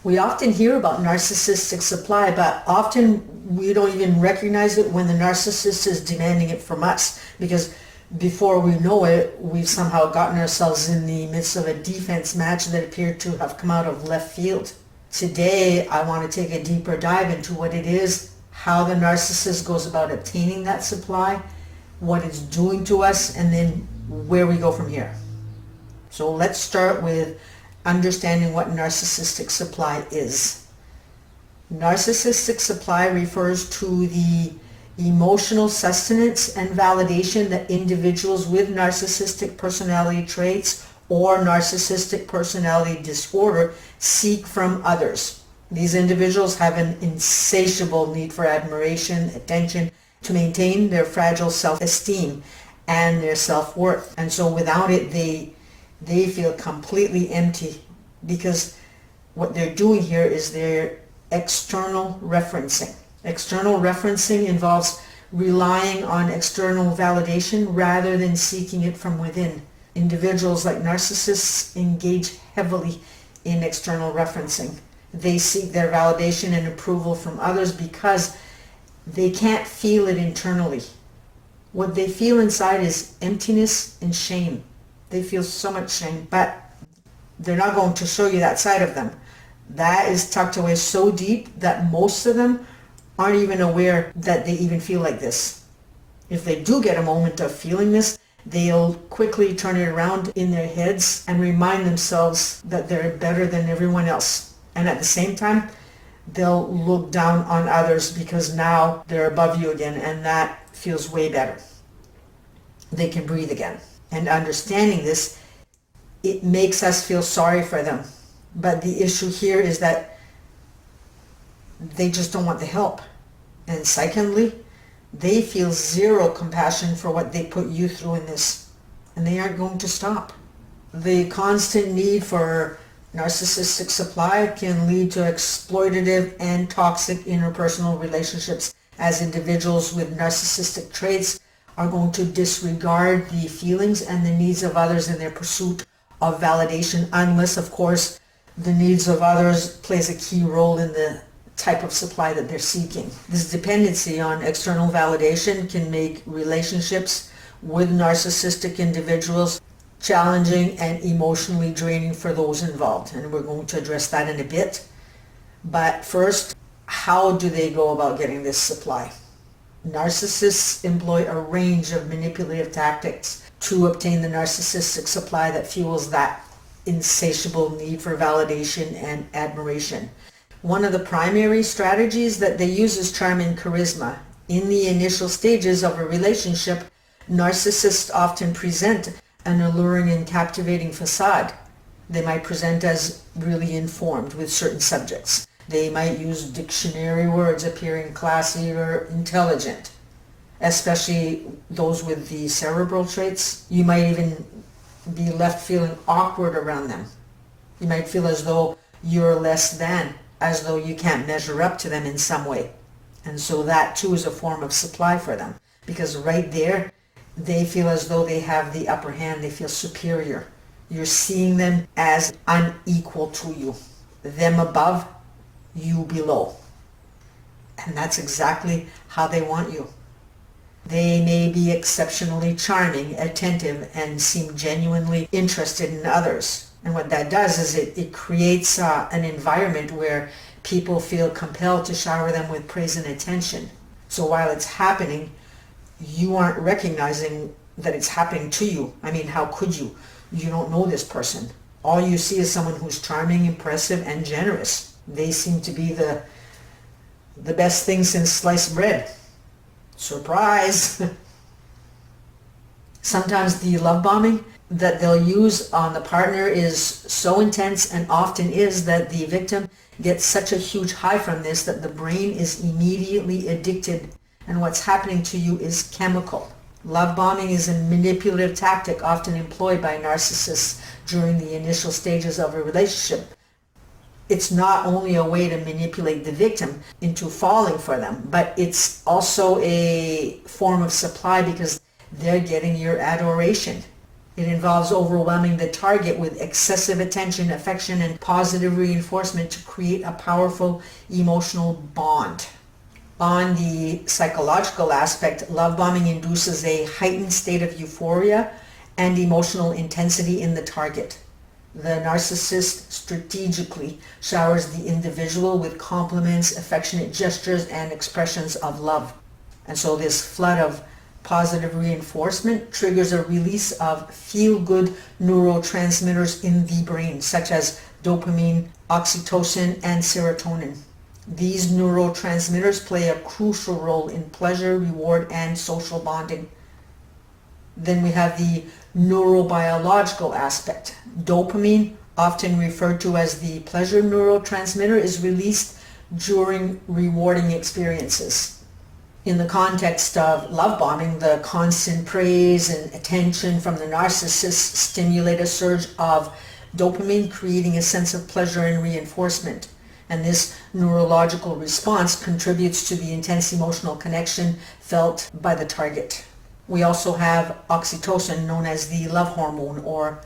We often hear about narcissistic supply, but often we don't even recognize it when the narcissist is demanding it from us, because before we know it, we've somehow gotten ourselves in the midst of a defense match that appeared to have come out of left field. Today, I want to take a deeper dive into what it is, how the narcissist goes about obtaining that supply, what it's doing to us, and then where we go from here. So let's start with understanding what narcissistic supply is. Narcissistic supply refers to the emotional sustenance and validation that individuals with narcissistic personality traits or narcissistic personality disorder seek from others. These individuals have an insatiable need for admiration, attention, to maintain their fragile self-esteem and their self-worth. And so without it, they feel completely empty, because what they're doing here is they're external referencing. External referencing involves relying on external validation rather than seeking it from within. Individuals like narcissists engage heavily in external referencing. They seek their validation and approval from others because they can't feel it internally. What they feel inside is emptiness and shame. They feel so much shame, but they're not going to show you that side of them. That is tucked away so deep that most of them aren't even aware that they even feel like this. If they do get a moment of feeling this, they'll quickly turn it around in their heads and remind themselves that they're better than everyone else. And at the same time, they'll look down on others because now they're above you again, and that feels way better. They can breathe again. And understanding this, it makes us feel sorry for them. But the issue here is that they just don't want the help. And secondly, they feel zero compassion for what they put you through in this, and they aren't going to stop. The constant need for narcissistic supply can lead to exploitative and toxic interpersonal relationships, as individuals with narcissistic traits are going to disregard the feelings and the needs of others in their pursuit of validation, unless, of course, the needs of others plays a key role in the type of supply that they're seeking. This dependency on external validation can make relationships with narcissistic individuals challenging and emotionally draining for those involved. And we're going to address that in a bit. But first, how do they go about getting this supply? Narcissists employ a range of manipulative tactics to obtain the narcissistic supply that fuels that insatiable need for validation and admiration. One of the primary strategies that they use is charm and charisma. In the initial stages of a relationship, narcissists often present an alluring and captivating facade. They might present as really informed with certain subjects. They might use dictionary words appearing classy or intelligent, especially those with the cerebral traits. You might even be left feeling awkward around them. You might feel as though you're less than, as though you can't measure up to them in some way. And so that too is a form of supply for them, because right there they feel as though they have the upper hand. They feel superior. You're seeing them as unequal to you. Them above, you below. And that's exactly how they want you. They may be exceptionally charming, attentive, and seem genuinely interested in others. And what that does is it creates an environment where people feel compelled to shower them with praise and attention. So while it's happening, you aren't recognizing that it's happening to you. I mean, how could you? You don't know this person. All you see is someone who's charming, impressive, and generous. They seem to be the best thing since sliced bread. Surprise! Sometimes the love bombing that they'll use on the partner is so intense, and often is, that the victim gets such a huge high from this that the brain is immediately addicted, and what's happening to you is chemical. Love bombing is a manipulative tactic often employed by narcissists during the initial stages of a relationship. It's not only a way to manipulate the victim into falling for them, but it's also a form of supply because they're getting your adoration. It involves overwhelming the target with excessive attention, affection, and positive reinforcement to create a powerful emotional bond. On the psychological aspect, love bombing induces a heightened state of euphoria and emotional intensity in the target. The narcissist strategically showers the individual with compliments, affectionate gestures, and expressions of love. And so this flood of positive reinforcement triggers a release of feel-good neurotransmitters in the brain, such as dopamine, oxytocin, and serotonin. These neurotransmitters play a crucial role in pleasure, reward, and social bonding. Then we have the neurobiological aspect. Dopamine, often referred to as the pleasure neurotransmitter, is released during rewarding experiences. In the context of love bombing, the constant praise and attention from the narcissist stimulate a surge of dopamine, creating a sense of pleasure and reinforcement. And this neurological response contributes to the intense emotional connection felt by the target. We also have oxytocin, known as the love hormone or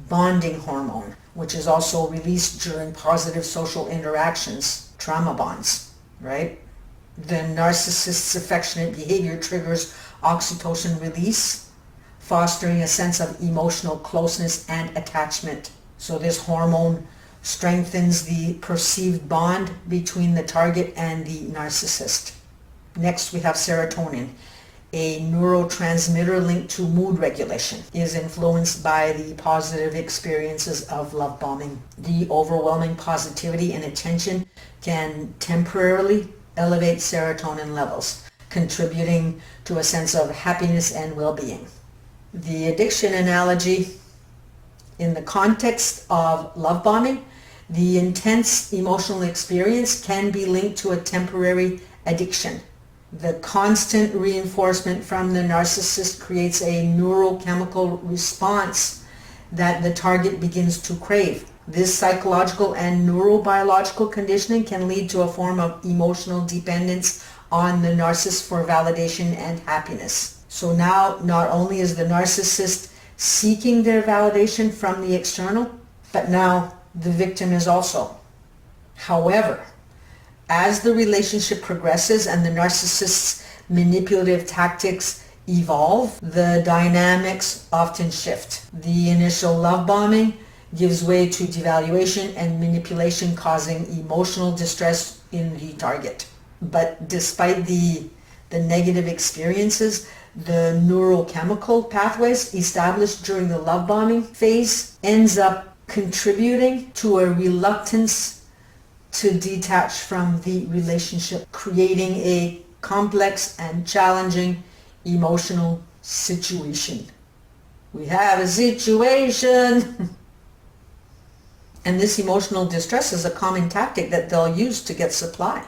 bonding hormone, which is also released during positive social interactions, trauma bonds, right? The narcissist's affectionate behavior triggers oxytocin release, fostering a sense of emotional closeness and attachment. So this hormone strengthens the perceived bond between the target and the narcissist. Next, we have serotonin, a neurotransmitter linked to mood regulation, is influenced by the positive experiences of love bombing. The overwhelming positivity and attention can temporarily elevate serotonin levels, contributing to a sense of happiness and well-being. The addiction analogy: in the context of love bombing, the intense emotional experience can be linked to a temporary addiction. The constant reinforcement from the narcissist creates a neurochemical response that the target begins to crave. This psychological and neurobiological conditioning can lead to a form of emotional dependence on the narcissist for validation and happiness. So now, not only is the narcissist seeking their validation from the external, but now the victim is also. However, as the relationship progresses and the narcissist's manipulative tactics evolve, the dynamics often shift. The initial love bombing gives way to devaluation and manipulation, causing emotional distress in the target. But despite the negative experiences, the neurochemical pathways established during the love bombing phase ends up contributing to a reluctance to detach from the relationship, creating a complex and challenging emotional situation. We have a situation. And this emotional distress is a common tactic that they'll use to get supply.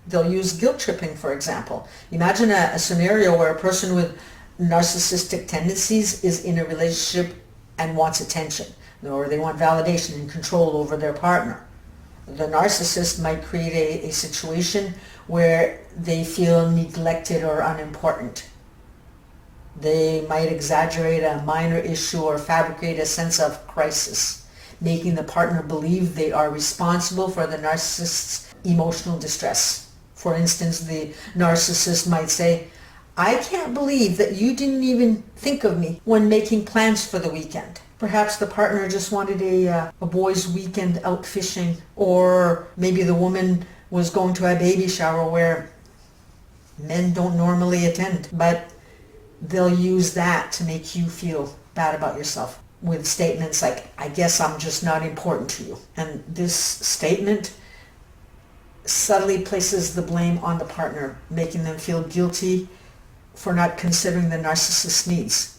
They'll use guilt tripping, for example. Imagine a scenario where a person with narcissistic tendencies is in a relationship and wants attention, or they want validation and control over their partner. The narcissist might create a situation where they feel neglected or unimportant. They might exaggerate a minor issue or fabricate a sense of crisis, making the partner believe they are responsible for the narcissist's emotional distress. For instance, the narcissist might say, "I can't believe that you didn't even think of me when making plans for the weekend." Perhaps the partner just wanted a boys' weekend out fishing, or maybe the woman was going to a baby shower where men don't normally attend, but they'll use that to make you feel bad about yourself with statements like, "I guess I'm just not important to you." And this statement subtly places the blame on the partner, making them feel guilty for not considering the narcissist's needs.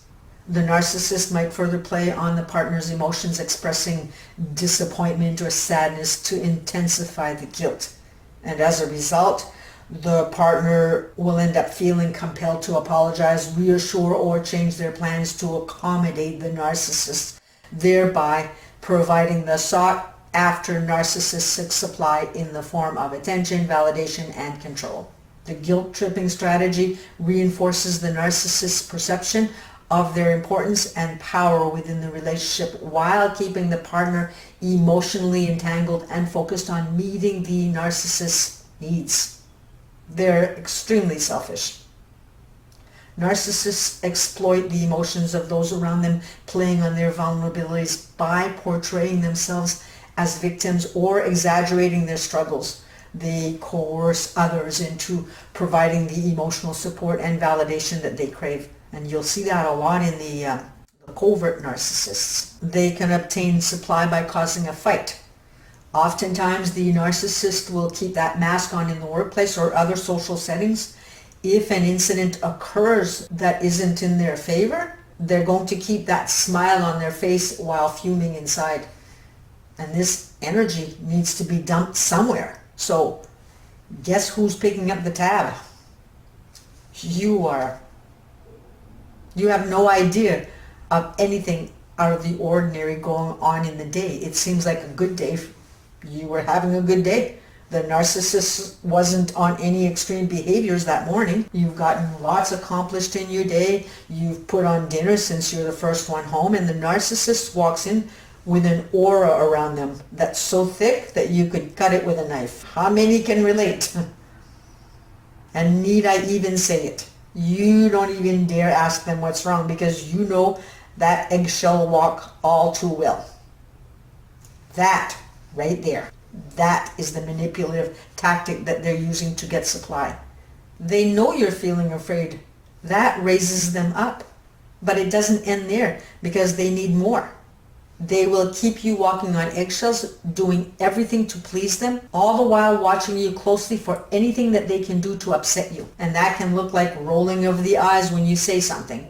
The narcissist might further play on the partner's emotions, expressing disappointment or sadness to intensify the guilt. And as a result, the partner will end up feeling compelled to apologize, reassure, or change their plans to accommodate the narcissist, thereby providing the sought-after narcissistic supply in the form of attention, validation, and control. The guilt-tripping strategy reinforces the narcissist's perception of their importance and power within the relationship while keeping the partner emotionally entangled and focused on meeting the narcissist's needs. They're extremely selfish. Narcissists exploit the emotions of those around them, playing on their vulnerabilities by portraying themselves as victims or exaggerating their struggles. They coerce others into providing the emotional support and validation that they crave. And you'll see that a lot in the covert narcissists. They can obtain supply by causing a fight. Oftentimes, the narcissist will keep that mask on in the workplace or other social settings. If an incident occurs that isn't in their favor, they're going to keep that smile on their face while fuming inside. And this energy needs to be dumped somewhere. So, guess who's picking up the tab? You are. You have no idea of anything out of the ordinary going on in the day. It seems like a good day. You were having a good day. The narcissist wasn't on any extreme behaviors that morning. You've gotten lots accomplished in your day. You've put on dinner since you're the first one home, and the narcissist walks in with an aura around them that's so thick that you could cut it with a knife. How many can relate? And need I even say it? You don't even dare ask them what's wrong, because you know that eggshell walk all too well. That right there, that is the manipulative tactic that they're using to get supply. They know you're feeling afraid. That raises them up. But it doesn't end there, because they need more. They will keep you walking on eggshells, doing everything to please them, all the while watching you closely for anything that they can do to upset you. And that can look like rolling of the eyes when you say something.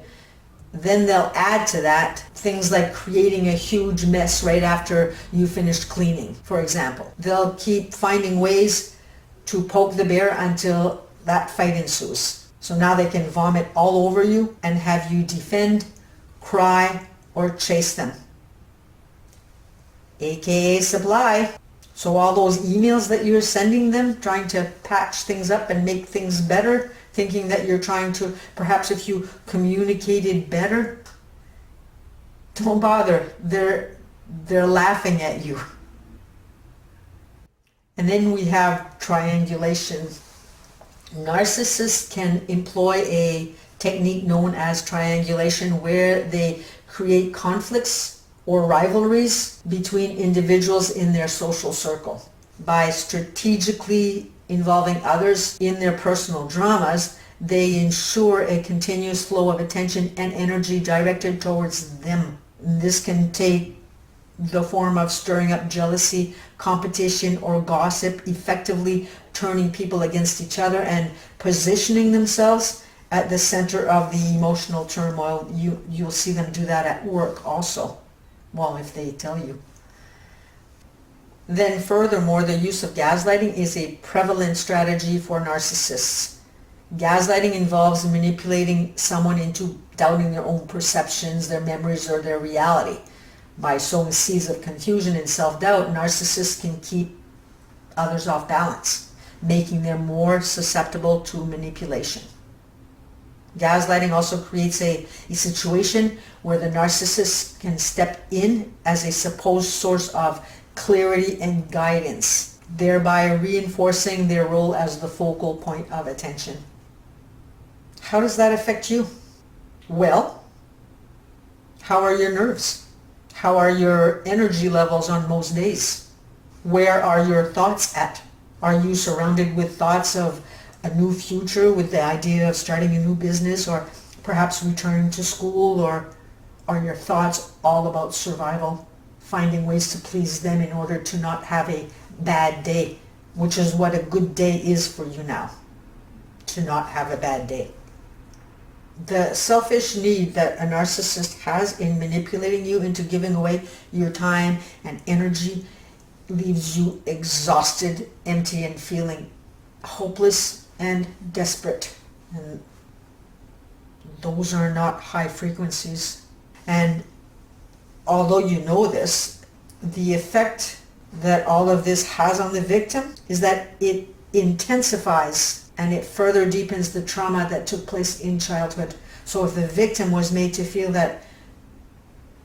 Then they'll add to that things like creating a huge mess right after you finished cleaning, for example. They'll keep finding ways to poke the bear until that fight ensues. So now they can vomit all over you and have you defend, cry, or chase them. AKA supply. So all those emails that you're sending them, trying to patch things up and make things better, thinking that you're trying to, perhaps if you communicated better, don't bother. They're laughing at you. And then we have triangulation. Narcissists can employ a technique known as triangulation, where they create conflicts or rivalries between individuals in their social circle. By strategically involving others in their personal dramas, they ensure a continuous flow of attention and energy directed towards them. This can take the form of stirring up jealousy, competition, or gossip, effectively turning people against each other and positioning themselves at the center of the emotional turmoil. You'll see them do that at work also. Well, if they tell you. Then furthermore, the use of gaslighting is a prevalent strategy for narcissists. Gaslighting involves manipulating someone into doubting their own perceptions, their memories, or their reality. By sowing seeds of confusion and self-doubt, narcissists can keep others off balance, making them more susceptible to manipulation. Gaslighting also creates a situation where the narcissist can step in as a supposed source of clarity and guidance, thereby reinforcing their role as the focal point of attention. How does that affect you? Well, how are your nerves? How are your energy levels on most days? Where are your thoughts at? Are you surrounded with thoughts of a new future, with the idea of starting a new business, or perhaps returning to school? Or are your thoughts all about survival, finding ways to please them in order to not have a bad day, which is what a good day is for you now, to not have a bad day? The selfish need that a narcissist has in manipulating you into giving away your time and energy leaves you exhausted, empty, and feeling hopeless and desperate. And those are not high frequencies. And although you know this, the effect that all of this has on the victim is that it intensifies and it further deepens the trauma that took place in childhood. So if the victim was made to feel that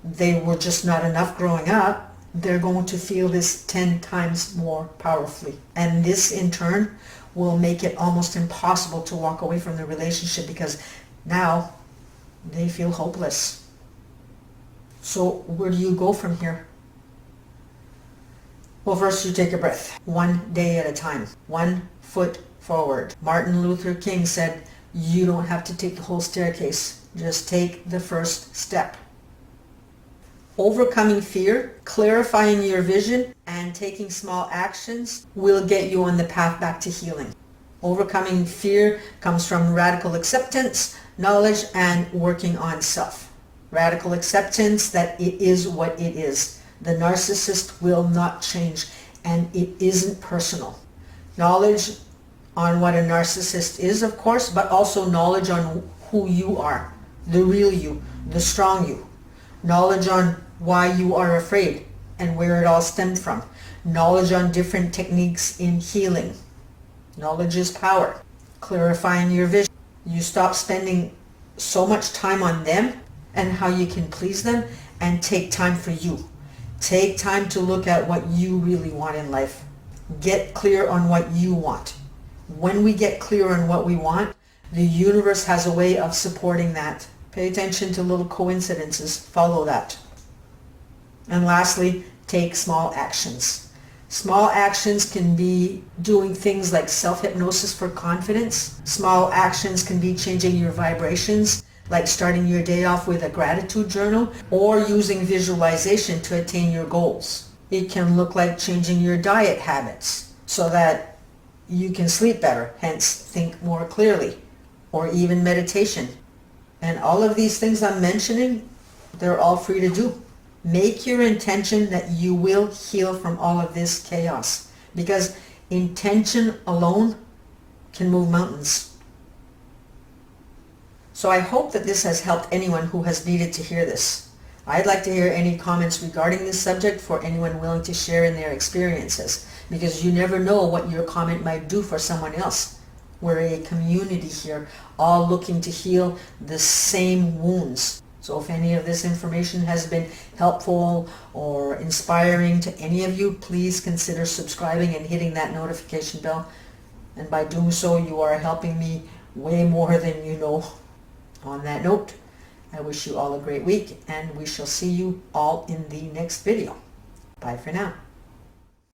they were just not enough growing up, they're going to feel this 10 times more powerfully. And this in turn will make it almost impossible to walk away from the relationship, because now they feel hopeless. So where do you go from here? Well, first you take a breath. One day at a time. 1 foot forward. Martin Luther King said, you don't have to take the whole staircase. Just take the first step. Overcoming fear, clarifying your vision, and taking small actions will get you on the path back to healing. Overcoming fear comes from radical acceptance, knowledge, and working on self. Radical acceptance that it is what it is. The narcissist will not change, and it isn't personal. Knowledge on what a narcissist is, of course, but also knowledge on who you are, the real you, the strong you. Knowledge on why you are afraid and where it all stemmed from. Knowledge on different techniques in healing. Knowledge is power. Clarifying your vision. You stop spending so much time on them and how you can please them, and take time for you. Take time to look at what you really want in life. Get clear on what you want. When we get clear on what we want, the universe has a way of supporting that. Pay attention to little coincidences. Follow that. And lastly, take small actions. Small actions can be doing things like self-hypnosis for confidence. Small actions can be changing your vibrations, like starting your day off with a gratitude journal, or using visualization to attain your goals. It can look like changing your diet habits so that you can sleep better, hence think more clearly, or even meditation. And all of these things I'm mentioning, they're all free to do. Make your intention that you will heal from all of this chaos, because intention alone can move mountains. So I hope that this has helped anyone who has needed to hear this. I'd like to hear any comments regarding this subject for anyone willing to share in their experiences, because you never know what your comment might do for someone else. We're a community here, all looking to heal the same wounds. So if any of this information has been helpful or inspiring to any of you, please consider subscribing and hitting that notification bell. And by doing so, you are helping me way more than you know. On that note, I wish you all a great week, and we shall see you all in the next video. Bye for now.